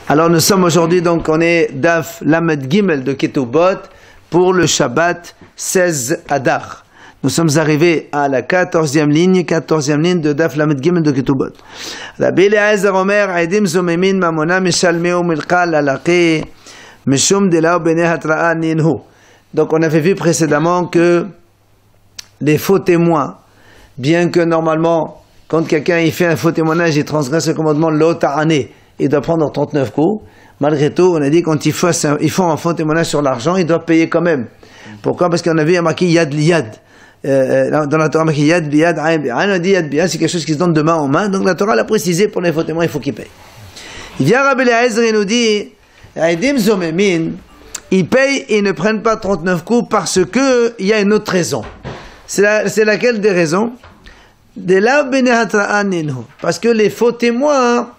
Alors nous sommes aujourd'hui, donc on est Daf Lamed Gimel de Ketubot pour le Shabbat 16 Adar. Nous sommes arrivés à la 14e ligne de Daf Lamed Gimel de Ketubot. Rabbi Eliezer Omer, Aidim Zomemin Mamona Mishalmeu Milkal Alaqi Mishum Delao Bene Hatra'a Ninhu. Donc on avait vu précédemment que les faux témoins, bien que normalement, quand quelqu'un il fait un faux témoignage, il transgresse le commandement de l'Ota'ané, il doit prendre 39 coups. Malgré tout, on a dit quand ils font un faux témoignage sur l'argent, ils doivent payer quand même. Pourquoi? Parce qu'on a vu marqué Yad Liyad. Dans la Torah, marqué Yad Liyad, Ayn Biyad. On a dit Yad Liyad, c'est quelque chose qui se donne de main en main. Donc la Torah l'a précisé pour les faux témoins, il faut qu'ils payent. Il vient Rabbi Eliezer et nous dit, Aidim Zomemin, ils payent et ne prennent pas 39 coups parce que il y a une autre raison. C'est laquelle des raisons? Parce que les faux témoins,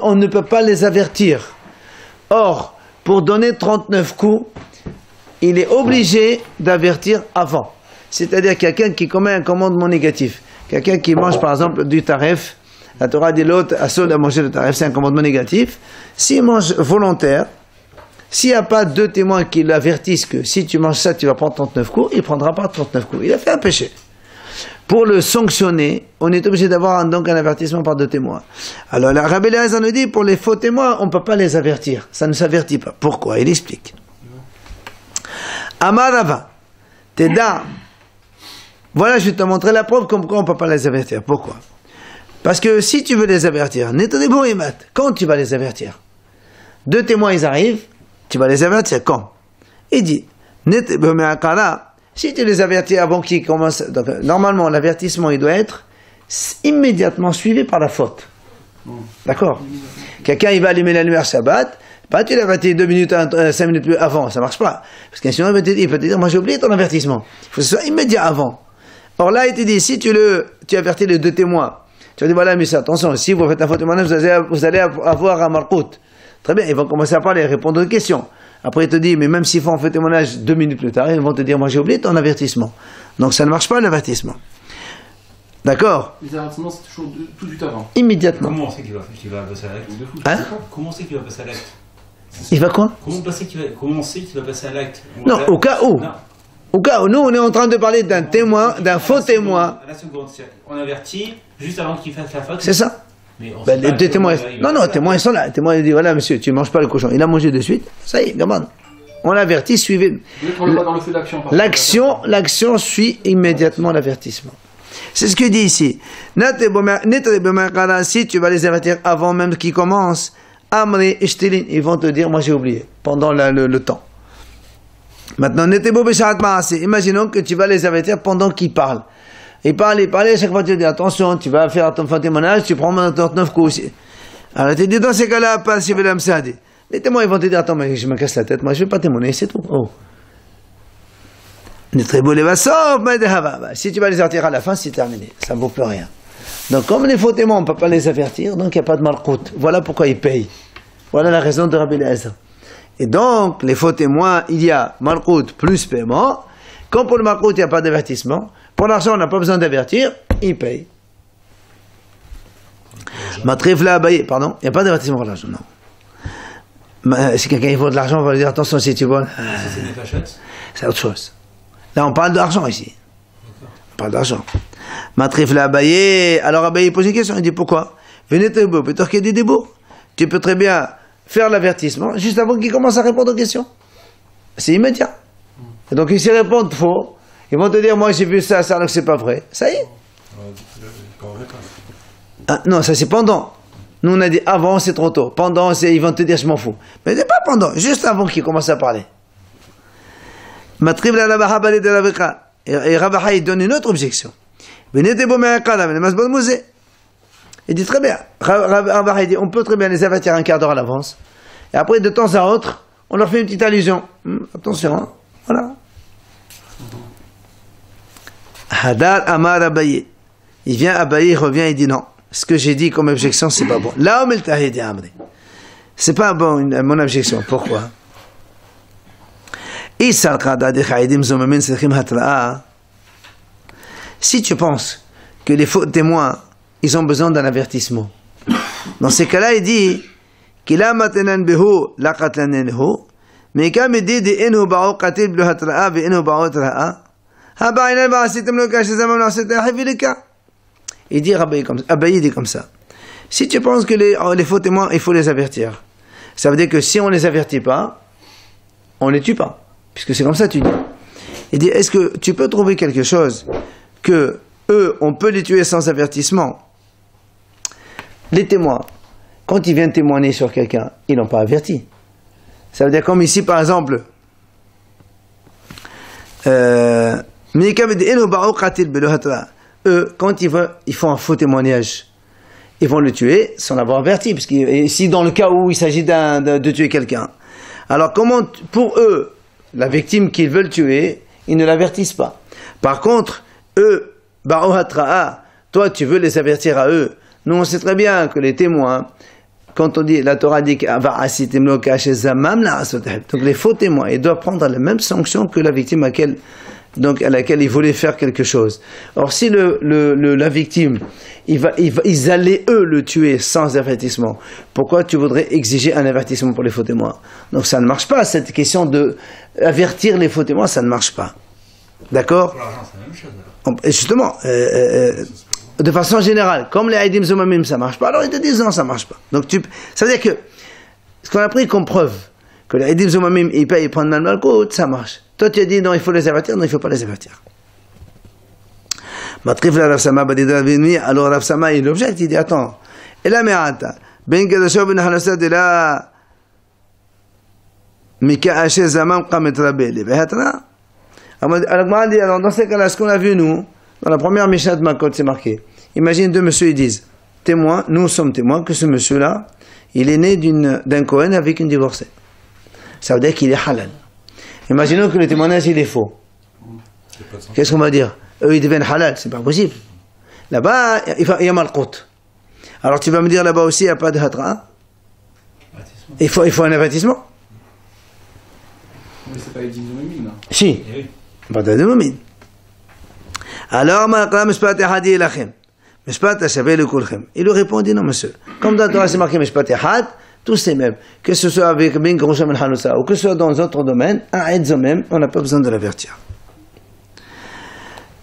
on ne peut pas les avertir. Or, pour donner 39 coups, il est obligé d'avertir avant. C'est-à-dire quelqu'un qui commet un commandement négatif. Quelqu'un qui mange par exemple du taref, la Torah dit l'autre assaut à manger le taref, c'est un commandement négatif. S'il mange volontaire, s'il n'y a pas deux témoins qui l'avertissent que si tu manges ça, tu vas prendre 39 coups, il ne prendra pas 39 coups. Il a fait un péché. Pour le sanctionner, on est obligé d'avoir donc un avertissement par deux témoins. Alors, la Rabbi Eliezer nous dit, pour les faux témoins, on ne peut pas les avertir. Ça ne s'avertit pas. Pourquoi? Il explique. Amarava, Teda. Voilà, je vais te montrer la preuve comme quoi on ne peut pas les avertir. Pourquoi? Parce que si tu veux les avertir, quand tu vas les avertir? Deux témoins, ils arrivent, tu vas les avertir quand? Il dit, si tu les avertis avant qu'ils commencent, donc normalement l'avertissement il doit être immédiatement suivi par la faute. D'accord? Quelqu'un il va allumer la lumière Shabbat, pas tu l'avertis 2 minutes, 5 minutes avant, ça marche pas. Parce que sinon il peut te dire, moi j'ai oublié ton avertissement. Il faut que ce soit immédiat avant. Or là il te dit, si tu avertis les deux témoins, tu vas dire voilà monsieur attention, si vous faites un faux témoignage vous allez avoir un marcoute. Très bien, ils vont commencer à parler, répondre aux questions. Après, il te dit, mais même s'ils font un faux témoignage 2 minutes plus tard, ils vont te dire, moi j'ai oublié ton avertissement. Donc ça ne marche pas l'avertissement. D'accord? Les avertissements, c'est toujours tout de suite avant. Immédiatement. Comment on sait qu'il va passer à l'acte? Hein? Comment on sait qu'il va passer à l'acte? Il va quoi? Comment on sait qu'il va passer à l'acte? Non, au cas où. Non. Au cas où, nous on est en train de parler d'un témoin, d'un faux témoin. À la seconde, on avertit juste avant qu'il fasse la faute. C'est ça. Ben, les deux témoins, les témoins ils sont là. Les témoins ils disent voilà monsieur, tu ne manges pas le cochon. Il a mangé de suite. Ça y est, gamin. On l'avertit, suivez. L'action suit immédiatement l'avertissement. C'est ce que dit ici. Si tu vas les avertir avant même qu'ils commencent, ils vont te dire moi j'ai oublié pendant le temps. Maintenant, imaginons que tu vas les avertir pendant qu'ils parlent. Il parle, à chaque fois tu dis attention, tu vas faire ton témoignage, tu prends 39 coups aussi. Alors tu dis dans ces cas-là, pas si Velam Sadi. Les témoins ils vont te dire attends, mais je me casse la tête, moi je ne vais pas témoigner, c'est tout. Oh. Si tu vas les avertir à la fin, c'est terminé, ça ne vaut plus rien. Donc comme les faux témoins on ne peut pas les avertir, donc il n'y a pas de malkout. Voilà pourquoi ils payent. Voilà la raison de Rabbi Eliezer. Et donc les faux témoins, il y a malkout plus paiement. Quand pour le malkout il n'y a pas d'avertissement, pour l'argent, on n'a pas besoin d'avertir, il paye. Matrifla Abaye, pardon, il n'y a pas d'avertissement pour l'argent, non. Si quelqu'un il vaut de l'argent, on va lui dire attention si tu voles. C'est autre chose. Là, on parle d'argent ici. On parle d'argent. Matrifla Abaye, alors Abaye pose une question, il dit pourquoi? Venez Tebo, peut-être qu'il y a des débours. Tu peux très bien faire l'avertissement juste avant qu'il commence à répondre aux questions. C'est immédiat. Et donc, s'ils répondent faux, ils vont te dire, moi j'ai vu ça, alors que c'est pas vrai. Ça y est. Ah, non, ça c'est pendant. Nous on a dit avant, c'est trop tôt. Pendant, ils vont te dire, je m'en fous. Mais c'est pas pendant, juste avant qu'ils commencent à parler. Et Rabaha, il donne une autre objection. Il dit très bien. Rabaha, il dit, on peut très bien les avertir un quart d'heure à l'avance. Et après, de temps à autre, on leur fait une petite allusion. Attention, hein. Voilà. Hadar Amar Abaye. Il vient Abaye, il revient, il dit non. Ce que j'ai dit comme objection, c'est pas bon. Là, c'est pas bon, mon objection. Pourquoi? Si tu penses que les faux témoins, ils ont besoin d'un avertissement, dans ces cas-là, il dit Kila matenan behu la qatlanenhu. Mais comme il dit d'inhu ba'u qatil blu hatra'a ve inhu ba'u hatra'a. Ha ba'ina ba'asitem lo kash zaman na'asita hifilika. Il dit Abaye dit comme ça. Si tu penses que les faux témoins, il faut les avertir. Ça veut dire que si on les avertit pas, on les tue pas. Puisque c'est comme ça tu dis. Il dit, est-ce que tu peux trouver quelque chose que eux, on peut les tuer sans avertissement? Les témoins, quand ils viennent témoigner sur quelqu'un, ils n'ont pas averti. Ça veut dire comme ici, par exemple, eux, quand ils font un faux témoignage, ils vont le tuer sans l'avoir averti, parce que ici, dans le cas où il s'agit de tuer quelqu'un. Alors, comment, pour eux, la victime qu'ils veulent tuer, ils ne l'avertissent pas. Par contre, eux, toi, tu veux les avertir à eux. Nous, on sait très bien que les témoins, quand on dit, la Torah dit donc les faux témoins, ils doivent prendre la même sanction que la victime à laquelle ils voulaient faire quelque chose. Or, si la victime, ils allaient eux le tuer sans avertissement, pourquoi tu voudrais exiger un avertissement pour les faux témoins? Donc ça ne marche pas, cette question de avertir les faux témoins, ça ne marche pas. D'accord? Pour l'argent, c'est la même chose alors. Justement, de façon générale, comme les Aidim Zomamim, ça ne marche pas, alors ils te disent non, ça ne marche pas. Donc ça veut dire que ce qu'on a pris comme preuve, que les Aidim Zomamim, ils payent, ils prennent mal côte, ça marche. Toi, tu as dit non, il faut les avertir, non, il ne faut pas les avertir. Alors Rav Sama, il objecte, il dit attends, et là, ben Gadasho ben Hanasad, et là, Mika Haché Zamam Qamet Rabbe, les Behatana. Alors, dans ce cas-là, ce qu'on a vu, nous, dans la première Mishnah de Makot, c'est marqué. Imagine deux messieurs, ils disent témoins, nous sommes témoins que ce monsieur-là, il est né d'un Kohen avec une divorcée. Ça veut dire qu'il est halal. Imaginons que le témoignage il est faux. Qu'est-ce qu'on va dire? Eux ils deviennent halal, c'est pas possible. Là-bas, il y a malkout. Alors tu vas me dire là-bas aussi, il n'y a pas de hatra? Il faut un avertissement. Mais c'est pas Edim Zomamim, là. Si. Pas de Zomamim. Alors, il lui répond, non monsieur. Comme dans la Torah c'est marqué Mishpat Ehad, tous ces mêmes, que ce soit avec Ben Grosham El Hanoussa ou que ce soit dans d'autres domaines, un Eidzom même, on n'a pas besoin de l'avertir.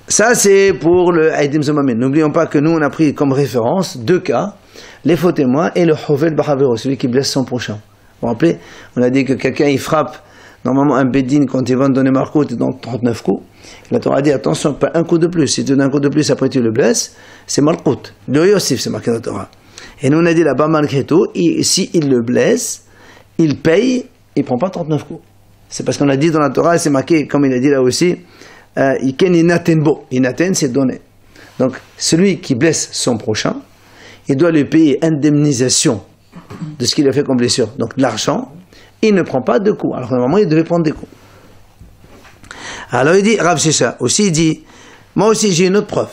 Ça, c'est pour le Eidim Zomamim. N'oublions pas que nous, on a pris comme référence deux cas, les faux témoins et le Hovel Bahavero, celui qui blesse son prochain. Vous vous rappelez? On a dit que quelqu'un, il frappe, normalement, un Bédine, quand il va donner Marcout, il donne 39 coups. La Torah a dit, attention, pas un coup de plus. Si tu donnes un coup de plus, après tu le blesses, c'est Malkout. Le Yosif, c'est marqué dans la Torah. Et nous, on a dit là-bas, malgré tout, s'il le blesse, il paye, il ne prend pas 39 coups. C'est parce qu'on a dit dans la Torah, c'est marqué, comme il a dit là aussi, Iken inatenbo. Inaten, c'est donner. Donc, celui qui blesse son prochain, il doit lui payer indemnisation de ce qu'il a fait comme blessure. Donc, de l'argent, il ne prend pas de coups. Alors, normalement, il devait prendre des coups. Alors, il dit, Rav Shesha, aussi, il dit, moi aussi, j'ai une autre preuve.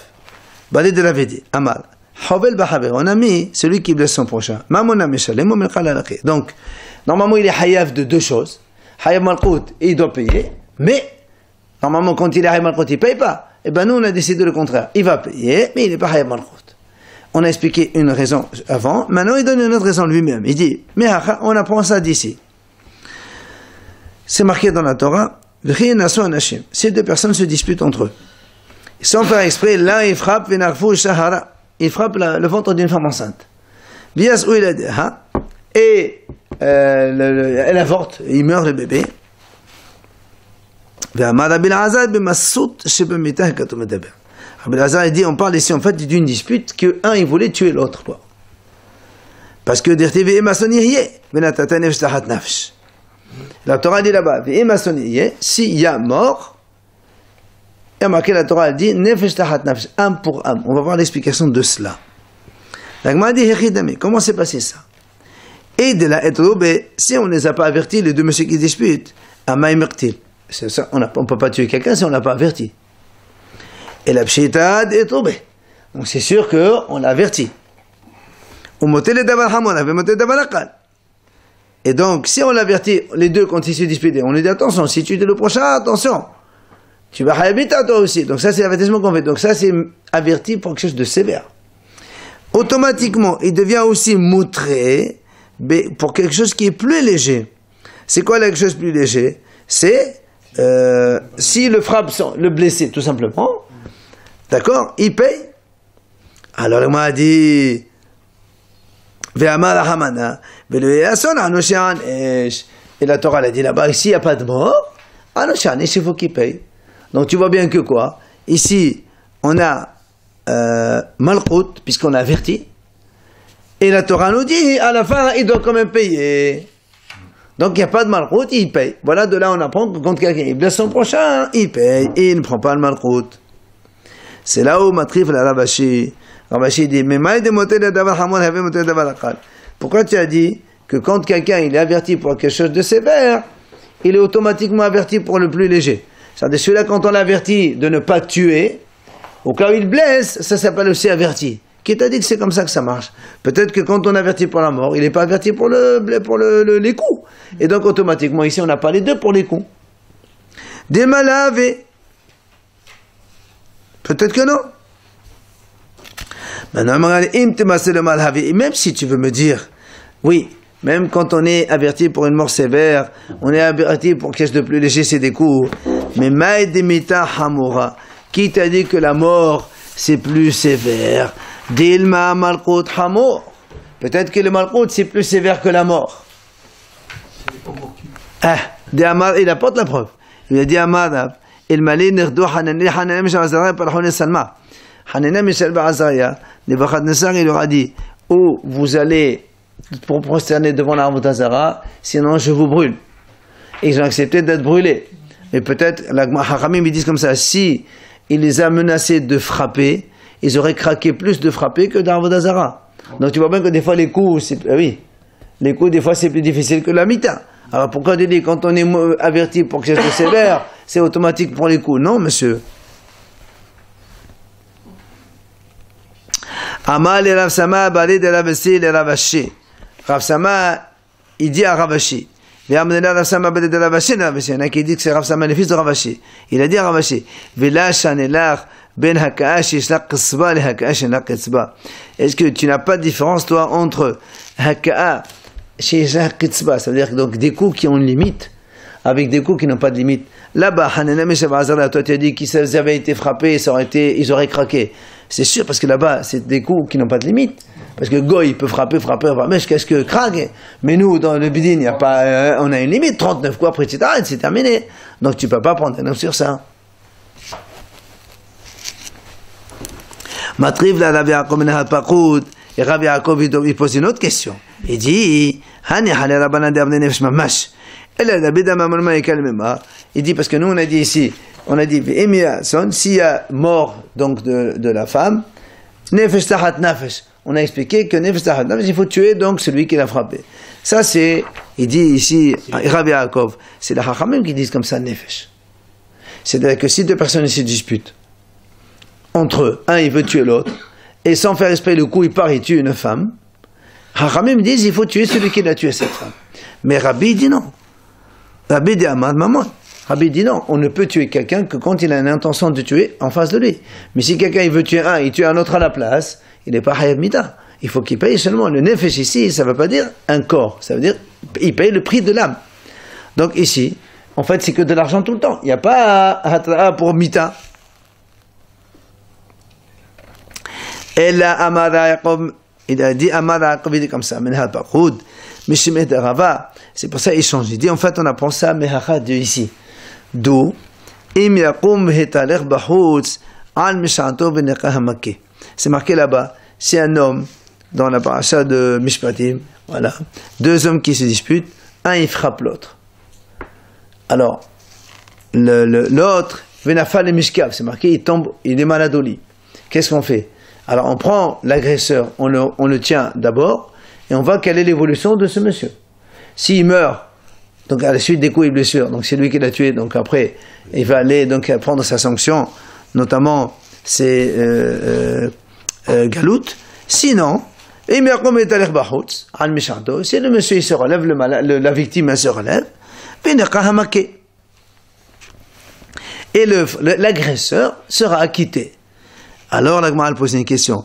Balé de l'avedi, Amal. On a mis celui qui blesse son prochain. Donc, normalement, il est hayav de deux choses. Hayav malkout, il doit payer. Mais, normalement, quand il est hayav malkout, il ne paye pas. Et bien, nous, on a décidé le contraire. Il va payer, mais il n'est pas hayav malkout. On a expliqué une raison avant. Maintenant, il donne une autre raison lui-même. Il dit, mais on apprend ça d'ici. C'est marqué dans la Torah. Ces deux personnes se disputent entre eux. Sans faire exprès, l'un, il frappe, il frappe le ventre d'une femme enceinte. Et elle avorte, il meurt le bébé. Rabbi Elazar dit, on parle ici en fait d'une dispute que un il voulait tuer l'autre. Parce que la Torah dit là-bas, s'il y a mort, et marqué la Torah dit nefesh tahat nefesh, âme pour âme. On va voir l'explication de cela. La Gemara dit comment s'est passé ça? Et de la etrobe, si on ne les a pas avertis, les deux messieurs qui disputent, amay mertil. C'est ça, on ne peut pas tuer quelqu'un si on l'a pas averti. Et la pshitad etrobe. Donc c'est sûr qu'on l'a averti. Et donc, si on l'avertit, les deux, quand ils se disputent, on lui dit attention, si tu es le prochain, attention. Tu vas habiter à toi aussi. Donc ça, c'est l'avertissement qu'on fait. Donc ça, c'est averti pour quelque chose de sévère. Automatiquement, il devient aussi moutré pour quelque chose qui est plus léger. C'est quoi quelque chose de plus léger? C'est s'il le frappe, le blessé, tout simplement, d'accord, il paye. Alors le a dit, et la Torah l'a dit là-bas, ici il n'y a pas de mort, il faut qu'il paye. Donc tu vois bien que quoi? Ici, on a Malchut, puisqu'on a averti, et la Torah nous dit, à la fin, il doit quand même payer. Donc il n'y a pas de Malchut, il paye. Voilà, de là on apprend que quand quelqu'un blesse son prochain, il paye, et il ne prend pas le Malchut. C'est là où Matrif la Ravashi. Ravashi dit, mais pourquoi tu as dit que quand quelqu'un il est averti pour quelque chose de sévère, il est automatiquement averti pour le plus léger? C'est-à-dire celui-là, quand on l'avertit de ne pas tuer, au cas où il blesse, ça s'appelle aussi averti. Qui t'a dit que c'est comme ça que ça marche? Peut-être que quand on avertit pour la mort, il n'est pas averti pour les coups. Et donc automatiquement, ici, on n'a pas les deux pour les coups. Des malavés. Peut-être que non. Maintenant, même si tu veux me dire, oui, même quand on est averti pour une mort sévère, on est averti pour quelque chose de plus léger, c'est des coups. Mais Maïdemita Hamura, qui t'a dit que la mort c'est plus sévère? Dilma Malchut Hamur. Peut-être que le Malchut c'est plus sévère que la mort. Il apporte la preuve. Il a dit à Madab, il m'a dit Hananel Michel Azariah par Hananel Salma. Hananel Michel Azariah, Nebuchadnezzar, il leur a dit, où vous allez pour prosterner devant l'arbre d'Azara, sinon je vous brûle. Et ils ont accepté d'être brûlés. Mais peut-être, la Haramim ils disent comme ça, si il les a menacés de frapper, ils auraient craqué plus de frapper que d'arbre d'Azara. Donc tu vois bien que des fois les coups, les coups des fois c'est plus difficile que la mita. Alors pourquoi tu dis quand on est averti pour quelque chose de sévère, c'est automatique pour les coups? Non, monsieur. Amal et Rav Sama, Balé de Ravasi et Ravashi. Rav Sama, il dit à Ravashi. Il y en a qui dit que c'est Rav Sama, le fils de Ravashi. Il a dit à Ravashi, est-ce que tu n'as pas de différence, toi, entre Haka'a chez Kitzba, ça veut dire donc des coups qui ont une limite, avec des coups qui n'ont pas de limite? Là-bas, toi tu as dit qu'ils avaient été frappés, ils auraient craqué. C'est sûr, parce que là-bas, c'est des coups qui n'ont pas de limite. Parce que Goy peut frapper, mais jusqu'à ce que craque. Mais nous, dans le Bidin, on a une limite, 39 coups, après tu t'arrêtes, c'est terminé. Donc tu ne peux pas prendre un nom sur ça. Matriv, là, Rabbi Yaakov Ben Pakoud, et Rabbi Yaakov, il pose une autre question. Il dit, il dit, parce que nous, on a dit ici, s'il y a mort donc de la femme, nefesh tahat nefesh. On a expliqué que nefesh tahat nefesh, il faut tuer donc celui qui l'a frappé. Ça c'est, il dit ici, Rabbi Yaakov, c'est la Chachamim qui disent comme ça nefesh. C'est-à-dire que si deux personnes se disputent entre eux, un il veut tuer l'autre, et sans faire esprit le coup, il part et tue une femme, Chachamim disent il faut tuer celui qui l'a tué cette femme. Mais Rabbi dit non. Rabbi dit Amad Maman. Rabbi dit non, on ne peut tuer quelqu'un que quand il a une intention de tuer en face de lui. Mais si quelqu'un il veut tuer un, il tue un autre à la place, il n'est pas Hayab Mita. Il faut qu'il paye seulement. Le nefesh ici, ça ne veut pas dire un corps, ça veut dire il paye le prix de l'âme. Donc ici, en fait, c'est que de l'argent tout le temps. Il n'y a pas Hatra pour Mita. Et là, Amara Yaakov, il a dit Amara Yaakov, il dit comme ça, Menhal Pachoud, Mishimet Rava. C'est pour ça qu'il change. Il dit en fait, on apprend ça à Mehacha de ici. D'où c'est marqué là-bas, c'est un homme dans la paracha de Mishpatim, voilà, deux hommes qui se disputent, un il frappe l'autre. Alors l'autre Venafal et Mishkav, c'est marqué, il tombe, il est malade au lit. Qu'est-ce qu'on fait? Alors on prend l'agresseur, on le tient d'abord et on voit quelle est l'évolution de ce monsieur. S'il meurt, donc à la suite des coups et blessures, donc c'est lui qui l'a tué, donc après il va aller donc prendre sa sanction, notamment c'est Galout. Sinon, si le monsieur il se relève, la victime elle se relève, et l'agresseur sera acquitté. Alors la Gemara pose une question.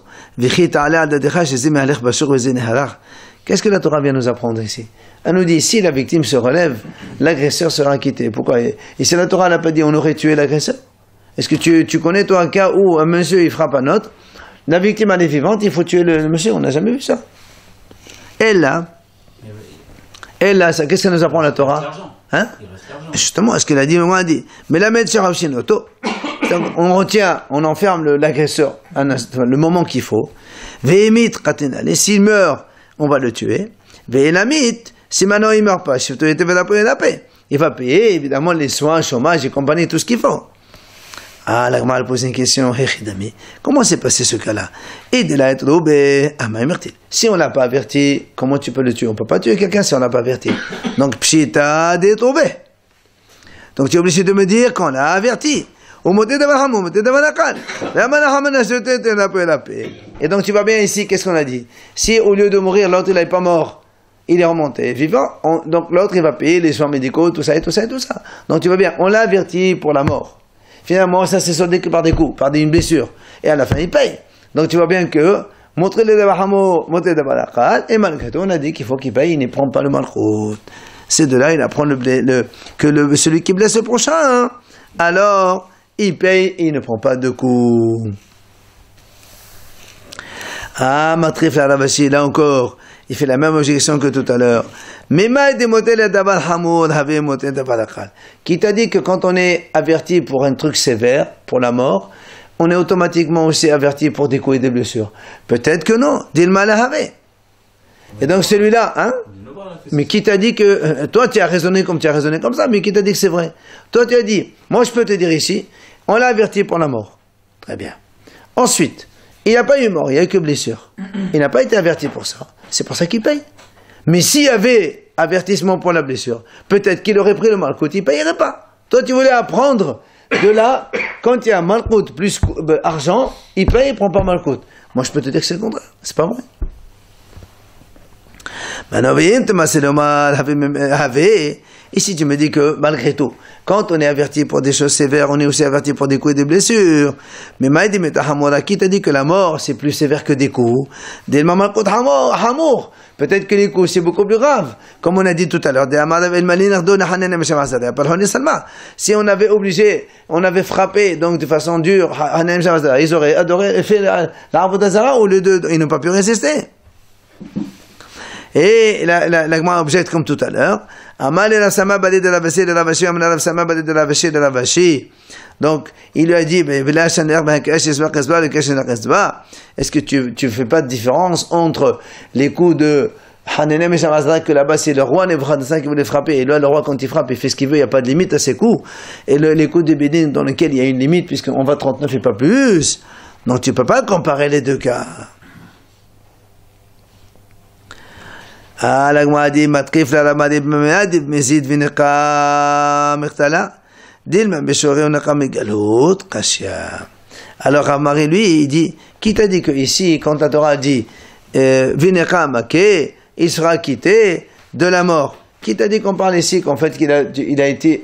Qu'est-ce que la Torah vient nous apprendre ici? Elle nous dit, si la victime se relève, l'agresseur sera acquitté. Pourquoi? Et si la Torah n'a pas dit on aurait tué l'agresseur? Est-ce que tu connais toi un cas où un monsieur il frappe un autre, la victime elle est vivante, il faut tuer le monsieur? On n'a jamais vu ça. Et là, qu'est-ce que ça nous apprend la Torah? Hein? Justement, est-ce qu'elle a dit? On a dit. Mais la mettre sur Avshinoto, on retient, on enferme l'agresseur le moment qu'il faut. Ve'emit katenal. Et s'il meurt, on va le tuer. Ve'elamit, si maintenant il ne meurt pas, il va payer évidemment les soins, chômage et compagnie, tout ce qu'il faut. Ah, la Gemara pose une question. Comment s'est passé ce cas-là? Si on l'a pas averti, comment tu peux le tuer? On peut pas tuer quelqu'un si on l'a pas averti. Donc, pshita détroubé. Donc, tu es obligé de me dire qu'on l'a averti. Et donc, tu vois bien ici, qu'est-ce qu'on a dit? Si au lieu de mourir, l'autre il n'est pas mort, il est remonté vivant, donc l'autre il va payer les soins médicaux, tout ça et tout ça et tout ça. Donc, tu vois bien, on l'a averti pour la mort. Finalement, ça s'est soldé que par des coups, par une blessure. Et à la fin, il paye. Donc tu vois bien que, montrer les dabahamo, montrer les dabalakal, et malgré tout, on a dit qu'il faut qu'il paye, il ne prend pas le malchout. C'est de là, il apprend celui qui blesse le prochain, hein. Alors, il paye et il ne prend pas de coups. Ah, Matrif la Ravashi, là encore, il fait la même objection que tout à l'heure. Qui t'a dit que quand on est averti pour un truc sévère, pour la mort, on est automatiquement aussi averti pour des coups et des blessures? Peut-être que non. Et donc celui-là, hein? Mais qui t'a dit que, toi tu as raisonné comme ça, mais qui t'a dit que c'est vrai? Toi tu as dit, moi je peux te dire ici, on l'a averti pour la mort. Très bien. Ensuite, il n'y a pas eu mort, il n'y a eu que blessure. Il n'a pas été averti pour ça. C'est pour ça qu'il paye. Mais s'il y avait avertissement pour la blessure, peut-être qu'il aurait pris le malcout, il ne payerait pas. Toi, tu voulais apprendre de là, quand il y a malcout plus argent, il paye, il ne prend pas malcout. Moi, je peux te dire que c'est le contraire. C'est pas vrai. Ici, tu me dis que, malgré tout, quand on est averti pour des choses sévères, on est aussi averti pour des coups et des blessures. Mais Maïdi Metahamora, qui t'a dit que la mort, c'est plus sévère que des coups? Peut-être que les coups, c'est beaucoup plus grave. Comme on a dit tout à l'heure, si on avait obligé, on avait frappé, donc de façon dure, ils auraient adoré, fait l'arbre d'Azara, au lieu de, ils n'ont pas pu résister. Et la Gemara objecte comme tout à l'heure. Donc, il lui a dit, est-ce que tu fais pas de différence entre les coups de Hanenem et Shamazra, que là-bas c'est le roi Nebuchadnezzar qui voulait frapper, et là le roi quand il frappe il fait ce qu'il veut, il n'y a pas de limite à ses coups, et les coups de Bédine dans lesquels il y a une limite puisqu'on va 39 et pas plus. Donc tu peux pas comparer les deux cas. Ah, la Gemara dit, matrif la ramadi b'me'adib mezid v'neka mechtala dilma b'shorei unaka megalut kashya. Alors Amari lui il dit, qui t'a dit que ici quand la Torah dit v'neka make, il sera acquitté de la mort? Qui t'a dit qu'on parle ici qu'en fait il a été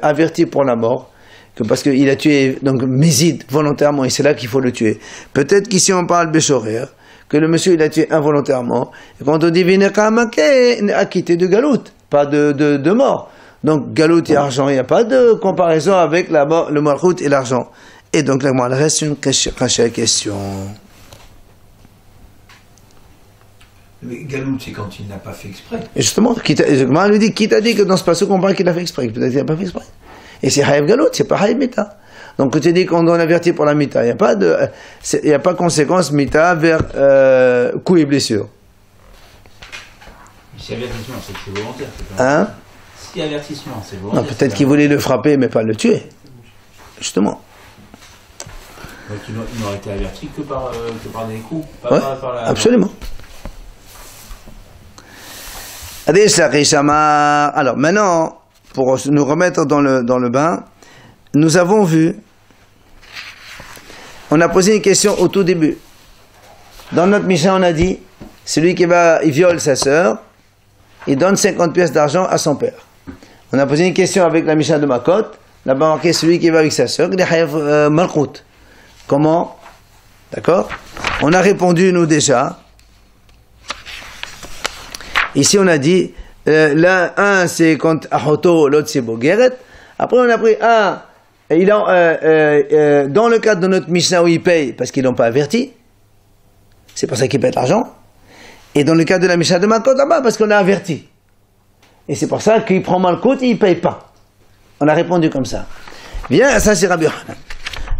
averti pour la mort, que parce qu'il a tué donc mezid volontairement et c'est là qu'il faut le tuer? Peut-être qu'ici on parle b'shorei, que le monsieur il a tué involontairement, et quand on dit Vinekamake, acquitté de galout, pas de mort. Donc galout et argent, il n'y a pas de comparaison avec la mort, le malchout et l'argent. Et donc là, il reste une question. Mais galout, c'est quand il n'a pas fait exprès. Et justement, il lui dit, qui t'a dit que dans ce passage on parle qu'il a fait exprès? Peut-être qu'il n'a pas fait exprès. Et c'est Haïf galout, c'est pas Haïf mita. Donc, tu dis qu'on doit avertir pour la mita. Il n'y a pas conséquence mita vers coups et blessures. Si avertissement, c'est que c'est volontaire. Hein? Si avertissement, c'est volontaire. Non, peut-être qu'il voulait le frapper, mais pas le tuer. Justement. Donc, il n'aurait été averti que par des coups. Pas ouais, par la... Absolument. Alors, maintenant, pour nous remettre dans le bain, nous avons vu, on a posé une question au tout début. Dans notre Mishnah, on a dit, celui qui il viole sa sœur, il donne 50 pièces d'argent à son père. On a posé une question avec la Mishnah de Makot, là-bas marqué celui qui va avec sa sœur, il est hayav malchut. Comment? D'accord? On a répondu, nous déjà, Ici, on a dit, l'un, un, c'est contre Ahoto, l'autre, c'est Bogeret. Après, on a pris un, dans le cadre de notre Mishnah où ils payent, parce qu'ils l'ont pas averti. C'est pour ça qu'ils payent de l'argent. Et dans le cadre de la Mishnah de Makot, là-bas, parce qu'on a averti. Et c'est pour ça qu'il prend Malkout et il paye pas. On a répondu comme ça. Bien, ça c'est Rabbi Yochanan.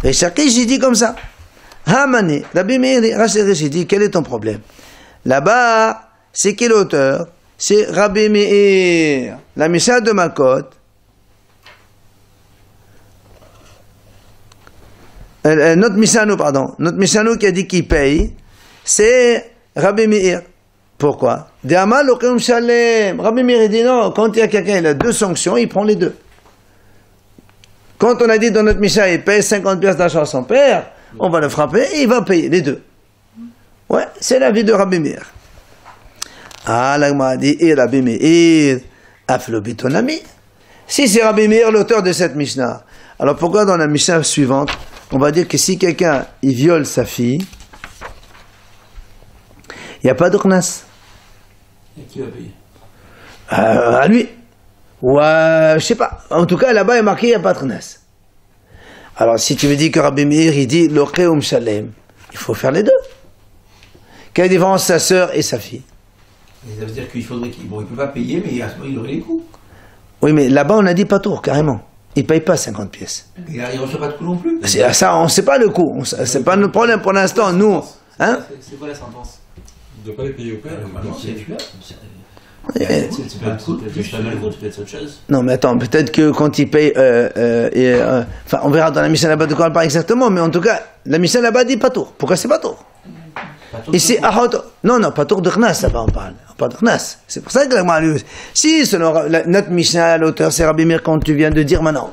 Et Shakish, j'ai dit comme ça. Hamani, Rabbi Meir, j'ai dit, quel est ton problème? Là-bas, c'est qui l'auteur? C'est Rabbi Meir. La Mishnah de Makot. Notre Mishnah qui a dit qu'il paye, c'est Rabbi Meir. Pourquoi? Rabbi Meir dit non, quand il y a quelqu'un, il a deux sanctions, il prend les deux. Quand on a dit dans notre Mishnah, il paye 50 pièces d'achat à son père, on va le frapper et il va payer les deux. Ouais, c'est l'avis de Rabbi Meir. Ah, l'agma a dit, et Rabbi Meir, aflobitonami. Si c'est Rabbi Meir l'auteur de cette Mishnah, alors pourquoi dans la Mishnah suivante, on va dire que si quelqu'un, il viole sa fille, il n'y a pas de knas. Et qui va payer? À lui. Ou je sais pas. En tout cas, là-bas, il est marqué, il n'y a pas de knas. Alors, si tu me dis que Rabbi Meir, il dit, l'ocheum shalem, il faut faire les deux. Quelle est la différence sa sœur et sa fille? Ça veut dire qu'il faudrait qu'il... Bon, il ne peut pas payer, mais à ce moment, il aurait les coûts. Oui, mais là-bas, on a dit pas tour, carrément. Il ne paye pas 50 pièces. Il ne reçoit pas de coûts non plus. Ça, on ne sait pas le coût. C'est pas notre problème pour l'instant, nous. Hein? C'est quoi la sentence? Il ne doit pas les payer au père. C'est celui-là. C'est pas un coup, peut-être pas mal, peut-être autre chose. Non, mais attends, peut-être que quand il paye, enfin, on verra dans la Mishnah là-bas de quoi on parle exactement, mais en tout cas, la Mishnah là-bas dit pas tour. Pourquoi c'est pas tour? Ici, non, pas tour de Khnas, là-bas on parle. On parle de Khnas. C'est pour ça que la si, selon notre Mishnah, l'auteur, c'est Rabbi Meir, quand tu viens de dire maintenant.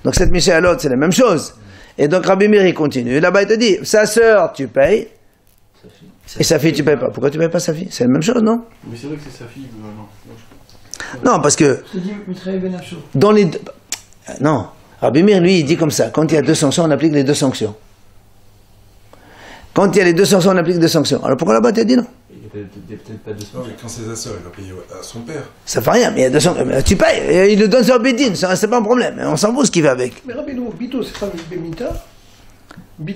Donc cette Mishnah à l'autre, c'est la même chose. Et donc Rabbi Meir, il continue. Là-bas, il te dit, sa sœur, tu payes. Et sa fille, tu payes pas. Pourquoi tu payes pas sa fille? C'est la même chose, non? Mais c'est vrai que c'est sa fille. Non, parce que dans les deux... Non, Rabbi Meir, lui, il dit comme ça. Quand il y a deux sanctions, on applique les deux sanctions. Quand il y a les deux sanctions, on applique deux sanctions. Alors pourquoi là-bas tu as dit non? Il n'y a peut-être pas de sanctions. Non, mais quand c'est sa sœur, il va payer à son père. Ça fait rien, mais il y a deux sanctions. Tu payes, et il le donne sur Bédine, c'est pas un problème. On s'en fout ce qu'il fait avec. Mais Rabbeinu, Bito, c'est pas Bemita?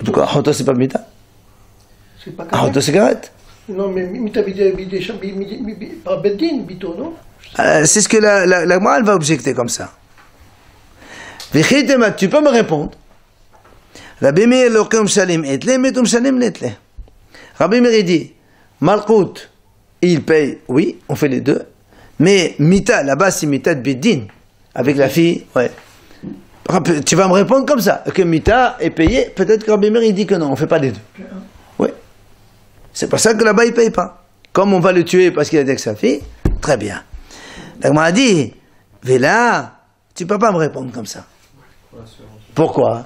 Pourquoi Hoto, c'est pas Mita? C'est pas Hoto, c'est Karet. Non, mais Mita, par Bedin, Bito, non? C'est ce que la morale va objecter comme ça. Tu peux me répondre. Rabbi Meir lokem shalim etle, metum shalim letle. Rabbi Meir dit, Malkout, il paye, oui, on fait les deux, mais Mita, là-bas c'est Mita de Bedin, avec la fille, ouais. Tu vas me répondre comme ça, que Mita est payé, peut-être que Rabbi Meir il dit que non, on fait pas les deux. Oui. C'est pour ça que là-bas il paye pas. Comme on va le tuer parce qu'il a dit que sa fille, très bien. Donc on a dit, Vela, tu peux pas me répondre comme ça. Pourquoi?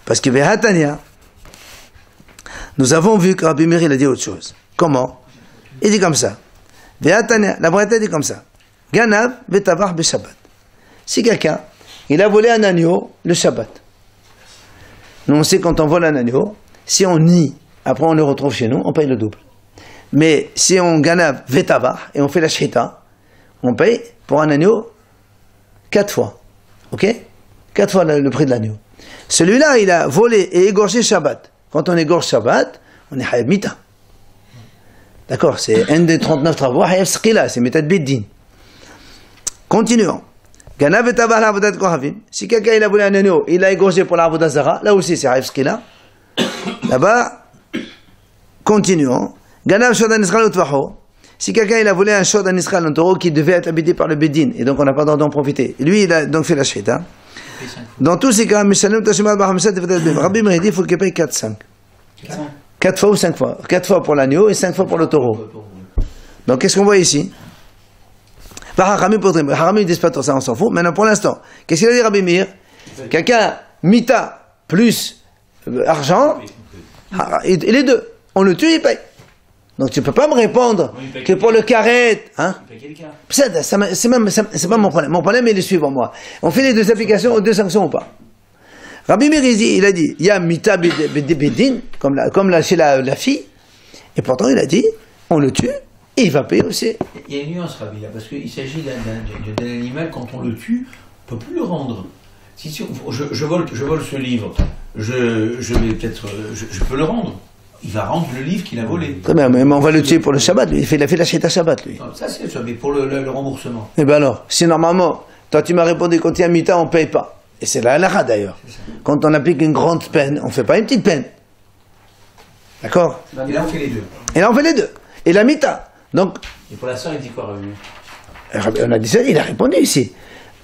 Parce que Vehatania, nous avons vu que Rabbi Meir il a dit autre chose. Comment? Il dit comme ça. Vehatania, la Braïta dit comme ça. Ganav vetavach beshabbat. Si quelqu'un, il a volé un agneau le Shabbat. Nous on sait quand on vole un agneau, si on nie, après on le retrouve chez nous, on paye le double. Mais si on ganav vetavach et on fait la shrita, on paye pour un agneau 4 fois. Ok? 4 fois le prix de l'agneau. Celui-là, il a volé et égorgé Shabbat. Quand on égorge Shabbat, on est Hayab Mita. D'accord? C'est un des 39 travaux, Hayab Skila, c'est Mita de Beddin. Continuons. Ganav et Tavah l'Avodat Kohavim. Si quelqu'un il a volé un agneau, il a égorgé pour l'Avodat Zara, là aussi c'est Hayab Skila. Là-bas, continuons. Ganav Shodan Israël Utvaho. Si quelqu'un il a volé un Shodan Israël, un taureau qui devait être habité par le Beddin, et donc on n'a pas d'en profiter. Lui, il a donc fait la Shita. Dans tous ces cas, Rabbi Meir dit qu'il faut qu'il paye 4-5. 4 fois ou 5 fois? 4 fois pour l'agneau et 5 fois pour le taureau. Donc qu'est-ce qu'on voit ici? Haramim disent pas tout ça, on s'en fout. Maintenant pour l'instant, qu'est-ce qu'il a dit Rabbi Meir? Quelqu'un, mita plus argent, et les deux, on le tue, il paye. Donc tu peux pas me répondre que pour le carré, hein? C'est pas mon problème. Mon problème est le suivant, moi. On fait les deux applications, deux sanctions ou pas? Rabbi Meir, il a dit, il y a mita bedin, comme chez la fille, et pourtant il a dit, on le tue, il va payer aussi. Il y a une nuance, Rabbi, là, parce qu'il s'agit d'un animal, quand on le tue, on ne peut plus le rendre. Si je vole ce livre, je peux le rendre. Il va rendre le livre qu'il a volé. Très bien, mais on va le tuer pour le Shabbat, lui. Il a fait la Shita Shabbat, lui. Non, ça c'est ça, mais pour le remboursement. Eh bien alors, si normalement, toi tu m'as répondu quand il y a mita, on ne paye pas. Et c'est la halakha d'ailleurs. Quand on applique une grande peine, on ne fait pas une petite peine. D'accord? Et là on fait les deux. Et là on fait les deux. Et la mita. Donc, Et pour la sœur, il dit quoi, Rabbi? on a dit ça, il a répondu ici.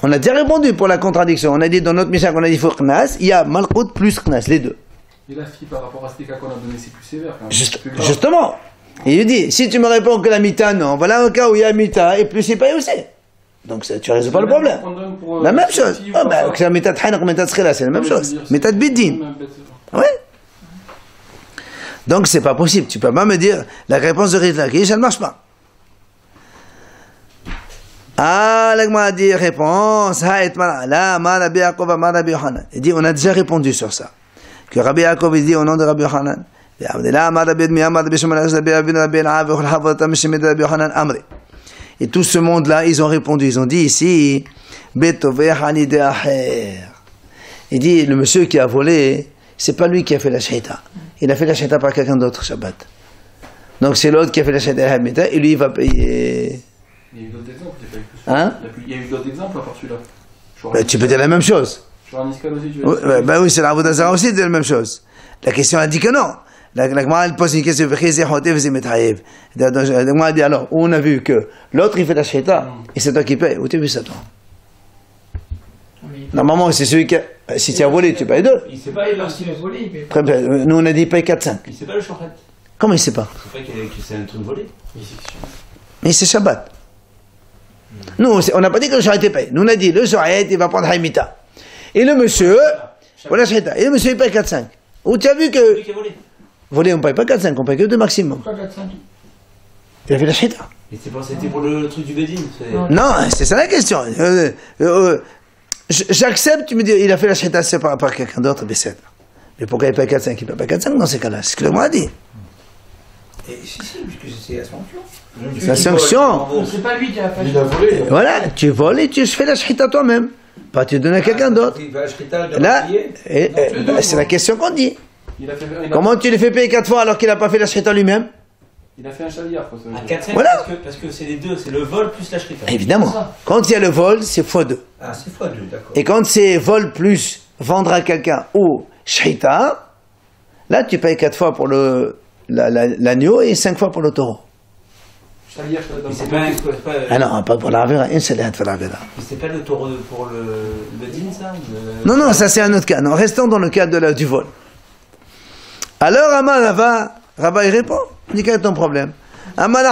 On a déjà répondu pour la contradiction. On a dit dans notre Mishnah qu'on a dit faut Knas, il y a Malkout plus Knas, les deux. Et la fille par rapport à ce cas qu'on a donné, c'est plus sévère quand même. Plus grave. Justement. Et il dit, si tu me réponds que la mita, non, voilà un cas où il y a mita et plus il paye aussi. Donc ça, tu ne résous pas le problème. La même chose. Ah ben, que la mita de Hanak ou mita de Schila, c'est la même chose. Mita de Biddin. Oui. Donc c'est pas possible. Tu peux pas me dire, la réponse de Rish Lakish, elle ne marche pas. Ah, l'agma a dit réponse. Il dit, on a déjà répondu sur ça. Que Rabbi Yaakov dit au nom de Rabbi Yochanan. Et tout ce monde-là, ils ont répondu. Ils ont dit ici, il dit, le monsieur qui a volé, c'est pas lui qui a fait la shahita. Il a fait la shahita par quelqu'un d'autre, Shabbat. Donc c'est l'autre qui a fait la shahita, et lui, il va payer. Il y a eu d'autres exemples, Hein? il y a eu d'autres exemples à part celui-là. Ben, tu peux dire la même chose. Sur un iskal aussi, tu veux dire. Ben oui, c'est la Avodah aussi de la même chose. La question a dit que non. La Gemara elle pose une question. La Gemara a dit alors, on a vu que l'autre il fait la shahita et c'est toi qui payes. Où tu as vu ça toi? Normalement, c'est celui qui a... Si tu as volé, tu payes deux. Il ne sait pas s'il a volé, il paye pas. Très bien. Nous on a dit paye 4-5. Il ne sait pas le shochet. Comment il sait pas? C'est pas que c'est un truc volé. Mais c'est Shabbat. Nous, on n'a pas dit que le shahit est payé. Nous on a dit le shahit il va prendre haïmita. Et le monsieur, voilà shahita. Et le monsieur il paye 4-5. Où tu as vu que... Celui qui a volé. Voler, on ne paye pas 4-5, on paye que 2 maximum. Pourquoi 4-5? Il a fait la shahita. C'était pour le truc du Bédine. Non, c'est ça la question. J'accepte, tu me dis, il a fait la shahita, c'est par quelqu'un d'autre, mais pourquoi il paye 4-5? Il ne paye pas 4-5 dans ces cas-là, c'est ce que le mot a dit. Et si, puisque c'est la sanction. La sanction, C'est pas lui qui a fait. Il a volé. voilà, tu voles et tu fais la shahita toi-même. Pas tu donnes à quelqu'un d'autre. Il va acheter ta Là, c'est la question qu'on dit. Il a fait, Comment tu le fais payer 4 fois alors qu'il n'a pas fait la shahita lui-même? Il a fait un chaliard, quoi. Ça veut À dire. 4-5 Voilà. parce que c'est les deux, c'est le vol plus la shrita. Évidemment. Quand il y a le vol, c'est x2. Ah, c'est x2, d'accord. Et quand c'est vol plus vendre à quelqu'un ou shahita, là tu payes 4 fois pour l'agneau et 5 fois pour le taureau. Chaliard, ça Mais donne c'est pas, Ah non, pas pour la Avera, une seule pour la Avera. c'est pas le taureau pour le Bédine, ça Non, non, ça c'est un autre cas. Non, restons dans le cas du vol. Alors, Amal Rabba il répond, il dit quel est ton problème? Amal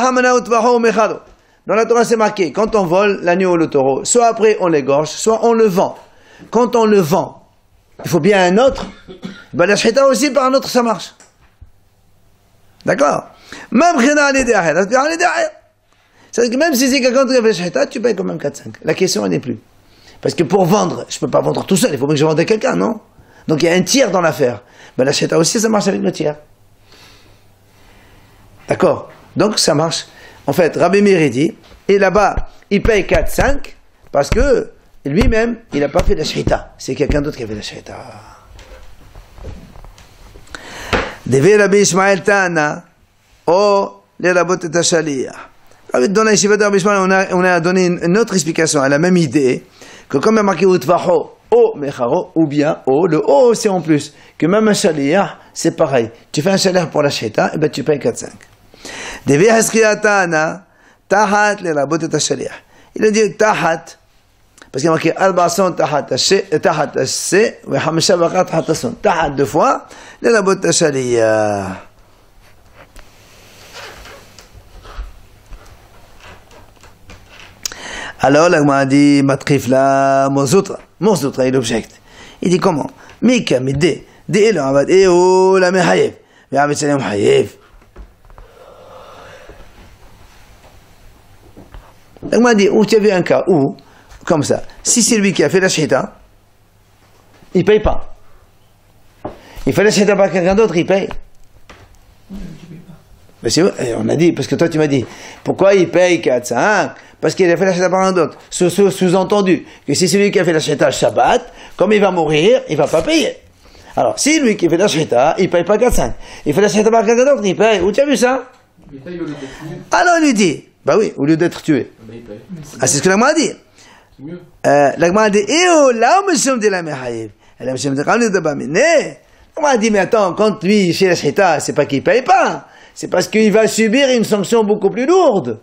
dans la Torah c'est marqué, quand on vole l'agneau ou le taureau, soit après on l'égorge, soit on le vend. Quand on le vend, il faut bien un autre. Ben, la shahita aussi par un autre ça marche. D'accord? Même c'est-à-dire que même si c'est quelqu'un qui a fait la shahita, tu payes quand même 4-5. La question elle n'est plus. Parce que pour vendre, je ne peux pas vendre tout seul, il faut bien que je vende à quelqu'un, non? Donc il y a un tiers dans l'affaire. Ben, la shahita aussi ça marche avec le tiers. D'accord? Donc ça marche. En fait, Rabbi Meir dit, et là-bas, il paye 4-5 parce que lui-même, il n'a pas fait la shahita. C'est quelqu'un d'autre qui a fait la shahita. Devé Rabbi Ishmael Tana, les rabot et tachaliah. Dans la yeshiva de Rabbi Ishmael, on a donné une autre explication à la même idée, que comme il y a marqué Utvaho, mecharo, ou bien le c'est en plus, que même un shaliah, c'est pareil. Tu fais un shaliah pour la shahita, et ben tu payes 4-5. Devé Haskiyatana, tahat les rabot et tachaliah. Il a dit tahat, parce qu'il y a marqué Al-Bason tahat as-se, ou Hamisha Bakar tahat as-son. Tahat 2 fois, les rabot et tachaliah. Alors, la Gemara dit, Matrif la Morzoutra, il objecte. Il dit comment? Mika, midde, elo, avad, la mehayev. Mais avad, c'est mehayev. La Gemara dit, où tu as vu un cas où, comme ça, si c'est lui qui a fait la shahita, il ne paye pas. Il fait la shahita par quelqu'un d'autre, il paye. Mais on a dit, parce que toi tu m'as dit, pourquoi il paye 4-5? Parce qu'il a fait la shita par un d'autre. Sous-entendu, que si c'est lui qui a fait la shita le Shabbat, comme il va mourir, il va pas payer. Alors, si lui qui fait la shita, il paye pas 4-5. Il fait la shita par quelqu'un d'autre, il paye. Où tu as vu ça? Il paye au lieu d'être tué. Alors il lui dit, bah oui, au lieu d'être tué. Bah, il paye. Ah, c'est ce que l'agma a dit. C'est mieux. L'agma a dit, là où me de la mehaïv. Elle me de ramener de baminé. L'agma a dit, mais attends, quand lui, chez la shita, c'est pas qu'il paye pas. C'est parce qu'il va subir une sanction beaucoup plus lourde.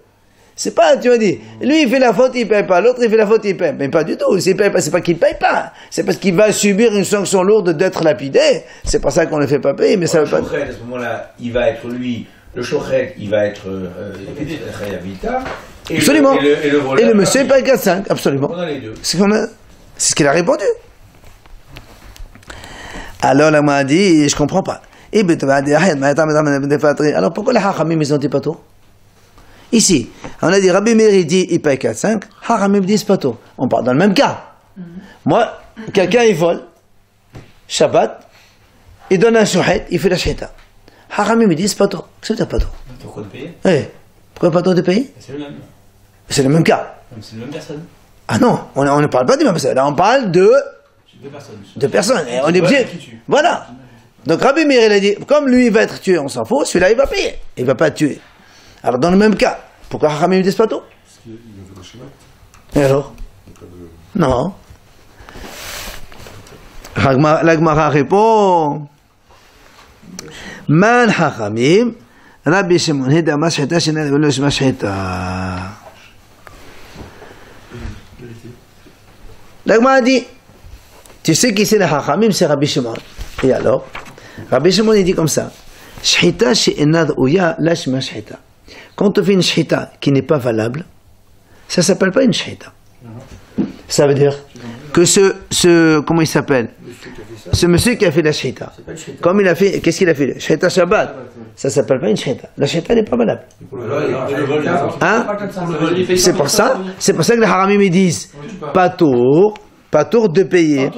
C'est pas, tu m'as dit, lui il fait la faute, il paye pas, l'autre il fait la faute, il paye. Mais pas du tout, s'il paye pas, c'est pas qu'il paye pas, c'est parce qu'il va subir une sanction lourde d'être lapidé, c'est pour ça qu'on le fait pas payer, mais ça veut pas... Le shochet, à ce moment-là, il va être lui, le shochet, il va être Chayavita, et absolument. Et le voleur... Et le monsieur il paye 4-5, absolument. On a les deux. C'est ce qu'il a répondu. Alors là, m'a dit, je comprends pas. Alors pourquoi les hachamim ils ont dit pas tout? Ici, on a dit Rabbi Meir dit il paye 4-5, hachamim disent pas tout. On parle dans le même cas. Moi, quelqu'un il vole, Shabbat, il donne un shochet, il fait la shita. Hachamim ils disent pas tout. Qu'est-ce que tu pas tout? Pourquoi de payer? Pourquoi pas tout de payer? C'est le même. C'est le même cas. C'est la même personne. Ah non, on ne parle pas de même personne. Là on parle de Deux personnes. deux personnes. Et on est obligé. Voilà. Donc Rabbi Meir il a dit, comme lui il va être tué, on s'en fout, celui-là il va payer. Il va pas être tué. Alors dans le même cas, pourquoi Hachamim ne disent pas tout? Parce qu'il a fait le Shabbat. Et alors? Non. La Gemara répond, Man Hachamim, Rabbi Shimon Hida Mashita Shina Velosh Mashita. La Gemara dit, tu sais qui c'est les Hachamim, c'est Rabbi Shimon. Et alors, Rabbi Shimon il dit comme ça, Shita she'enad ouya lashma shita. Quand on fait une shita qui n'est pas valable, ça s'appelle pas une shita. Ça veut dire que comment il s'appelle? Ce monsieur qui a fait la shita. Comme il a fait, qu'est-ce qu'il a fait? Shita Shabbat. Ça s'appelle pas une shita. La shita n'est pas valable. Hein? C'est pour ça que les haramim ils disent pas tour de payer.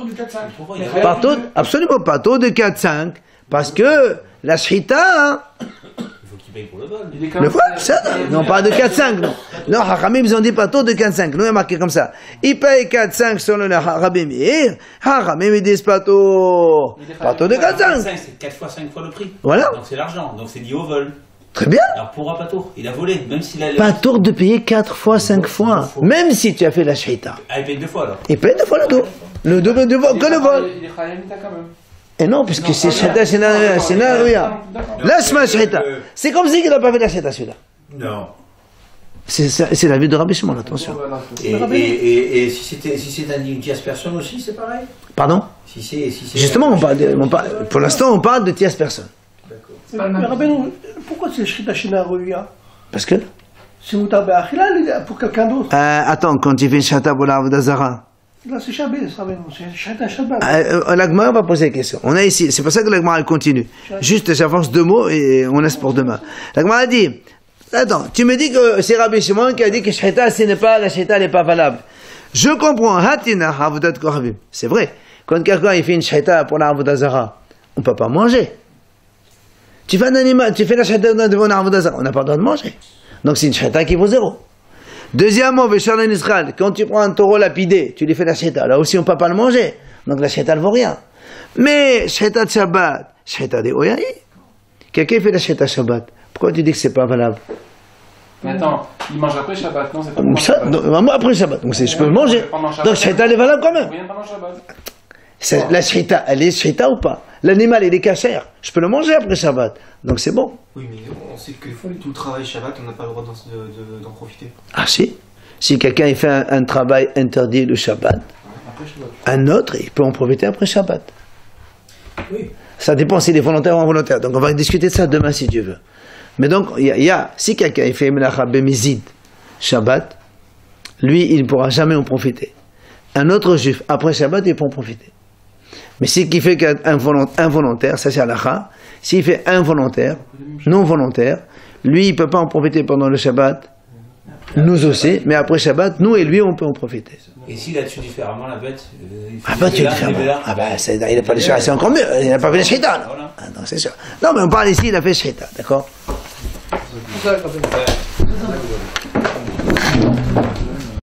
Pas tour, absolument pas tour de 4-5. Parce que la shita, Pour le vol. le vol, ça, non pas de 4-5, non. Non, Hachamim, ils ont dit pas tôt de 4-5. Nous, il y a marqué comme ça. Ils payent 4-5 selon le Rabbi Meir. Hachamim, ils disent pas tôt de 4-5. C'est 4 fois 5 fois le prix. Voilà. Donc c'est l'argent, donc c'est lié au vol. Très bien. Alors pour Patour, il a volé, même s'il a... Pas tôt de payer 4 fois, 5 fois. Même si tu as fait la shita. Ah, il paye 2 fois alors. Il paye 2 fois le dos. Le double de vol, que le vol. Il est Chayavita quand même. Et non, puisque c'est shita, c'est naruya. Laisse-moi shita. C'est comme si il n'a pas fait la shita, celui-là. Non. C'est la vie de Rabbi Shimon, attention. Et si c'est une tierce personne aussi, c'est pareil? Pardon? Si c'est Justement, pour l'instant, on parle de tierce personne. Mais Rabbeinu, pourquoi c'est Shrita Shina Ruya? Parce que C'est Moutar Be'achila pour quelqu'un d'autre. attends, quand tu fais une shata pour la Vodazara, Là, c'est Shabbat, Rabbeinu, c'est Shrita Shabbat. l'Agmara va poser la question. On a ici, c'est pour ça que l'Agmara continue. Juste, j'avance 2 mots et on laisse pour demain. L'Agmara a dit, attends, tu me dis que c'est Rabbi Shimon qui a dit que la shita n'est pas valable. Je comprends, Hatina Avodat Koravim. C'est vrai. Quand quelqu'un il fait une shita pour la Vodazara, on ne peut pas manger. Tu fais un animal, tu fais la shita devant la Vodazara, on n'a pas le droit de manger. Donc c'est une shita qui vaut 0. Deuxièmement, Veshalon Israël, quand tu prends un taureau lapidé, tu lui fais la shita, là aussi on ne peut pas le manger. Donc la shita ne vaut rien. Mais shita de Shabbat, shita de Oyaï, quelqu'un fait la shita Shabbat, pourquoi tu dis que c'est pas valable? Mais attends, il mange après Shabbat, non? C'est pas Moi après Shabbat, donc je peux le manger. Donc shita elle est valable quand même. Rien pendant Shabbat. La shita, elle est shita ou pas? L'animal il est cachère, je peux le manger après Shabbat, donc c'est bon. Oui, mais on sait que tout le travail Shabbat, on n'a pas le droit d'en profiter. Ah si quelqu'un il fait un travail interdit le Shabbat, un autre il peut en profiter après Shabbat. Oui. Ça dépend s'il est volontaire ou involontaire, donc on va discuter de ça demain si Dieu veut. Mais donc si quelqu'un il fait Melacha Bemizid Shabbat, lui il ne pourra jamais en profiter. Un autre juif après Shabbat il peut en profiter. Mais s'il fait involontaire, ça c'est halakha. S'il fait involontaire, non volontaire, lui il ne peut pas en profiter pendant le Shabbat, nous aussi, mais après Shabbat, nous et lui on peut en profiter. Et s'il a tué différemment la bête, tu le fais il n'a pas les shita, c'est encore mieux, il n'a pas fait les shita. Ah, non, c'est sûr. Non, mais on parle ici, il a fait shita, d'accord? ça quand même.